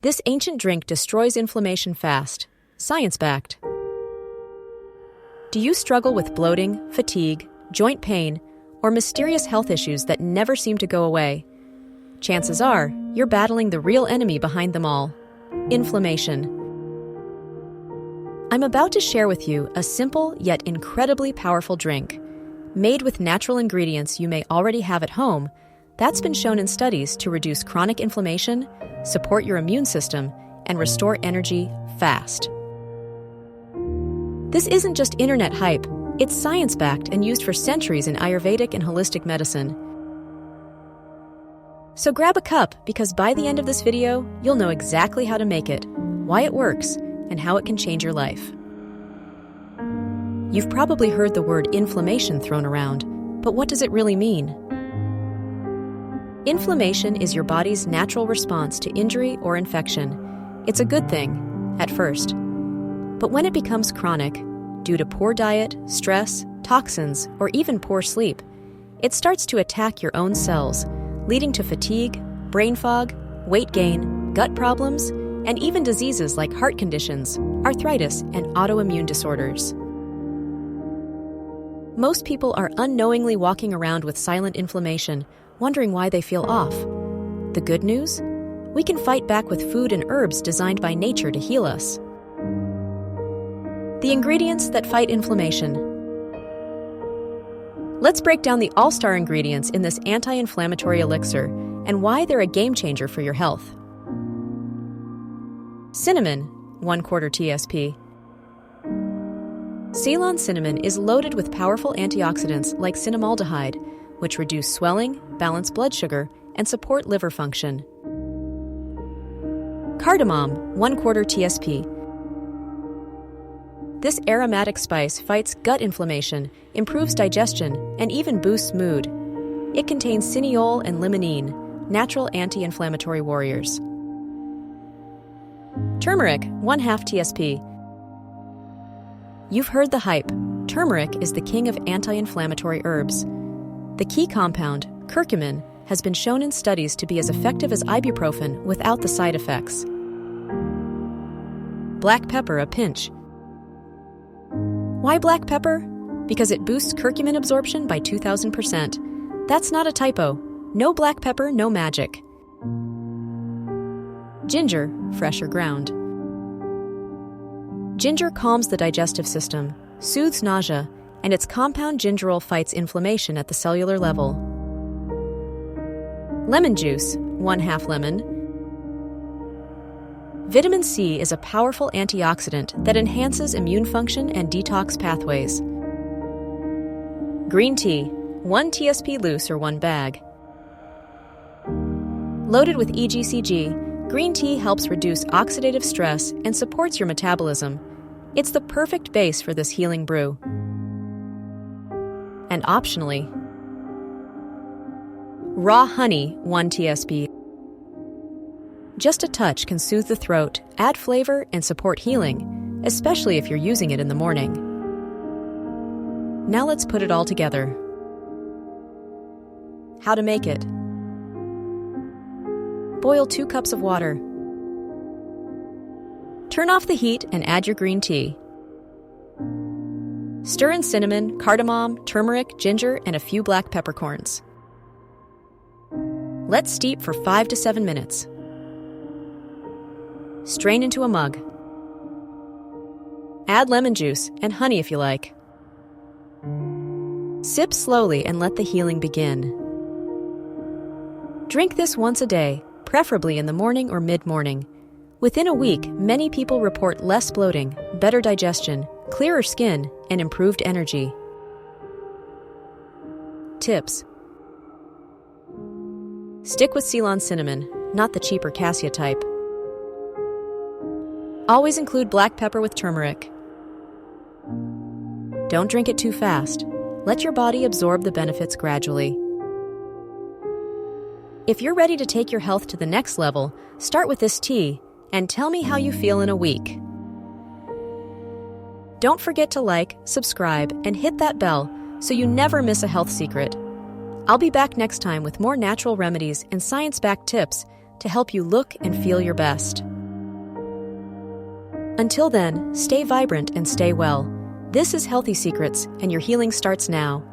This ancient drink destroys inflammation fast. Science-backed. Do you struggle with bloating, fatigue, joint pain, or mysterious health issues that never seem to go away? Chances are, you're battling the real enemy behind them all: inflammation. I'm about to share with you a simple yet incredibly powerful drink. Made with natural ingredients you may already have at home, that's been shown in studies to reduce chronic inflammation, support your immune system, and restore energy fast. This isn't just internet hype, it's science-backed and used for centuries in Ayurvedic and holistic medicine. So grab a cup, because by the end of this video, you'll know exactly how to make it, why it works, and how it can change your life. You've probably heard the word inflammation thrown around, but what does it really mean? Inflammation is your body's natural response to injury or infection. It's a good thing, at first. But when it becomes chronic, due to poor diet, stress, toxins, or even poor sleep, it starts to attack your own cells, leading to fatigue, brain fog, weight gain, gut problems, and even diseases like heart conditions, arthritis, and autoimmune disorders. Most people are unknowingly walking around with silent inflammation, wondering why they feel off. The good news? We can fight back with food and herbs designed by nature to heal us. The ingredients that fight inflammation. Let's break down the all-star ingredients in this anti-inflammatory elixir and why they're a game-changer for your health. Cinnamon, 1/4 TSP. Ceylon cinnamon is loaded with powerful antioxidants like cinnamaldehyde, which reduce swelling, balance blood sugar, and support liver function. Cardamom, 1/4 TSP. This aromatic spice fights gut inflammation, improves digestion, and even boosts mood. It contains cineole and limonene, natural anti-inflammatory warriors. Turmeric, 1/2 TSP. You've heard the hype. Turmeric is the king of anti-inflammatory herbs. The key compound, curcumin, has been shown in studies to be as effective as ibuprofen without the side effects. Black pepper, a pinch. Why black pepper? Because it boosts curcumin absorption by 2,000%. That's not a typo. No black pepper, no magic. Ginger, fresh or ground. Ginger calms the digestive system, soothes nausea, and its compound gingerol fights inflammation at the cellular level. Lemon juice, 1/2 lemon. Vitamin C is a powerful antioxidant that enhances immune function and detox pathways. Green tea, 1 TSP loose or 1 bag. Loaded with EGCG, green tea helps reduce oxidative stress and supports your metabolism. It's the perfect base for this healing brew. And optionally, raw honey, 1 TSP. Just a touch can soothe the throat, add flavor, and support healing, especially if you're using it in the morning. Now let's put it all together. How to make it. Boil 2 cups of water. Turn off the heat and add your green tea. Stir in cinnamon, cardamom, turmeric, ginger, and a few black peppercorns. Let steep for 5 to 7 minutes. Strain into a mug. Add lemon juice and honey if you like. Sip slowly and let the healing begin. Drink this once a day, preferably in the morning or mid-morning. Within a week, many people report less bloating, better digestion, clearer skin, and improved energy. Tips. Stick with Ceylon cinnamon, not the cheaper cassia type. Always include black pepper with turmeric. Don't drink it too fast. Let your body absorb the benefits gradually. If you're ready to take your health to the next level, start with this tea and tell me how you feel in a week. Don't forget to like, subscribe, and hit that bell so you never miss a health secret. I'll be back next time with more natural remedies and science-backed tips to help you look and feel your best. Until then, stay vibrant and stay well. This is Healthy Secrets, and your healing starts now.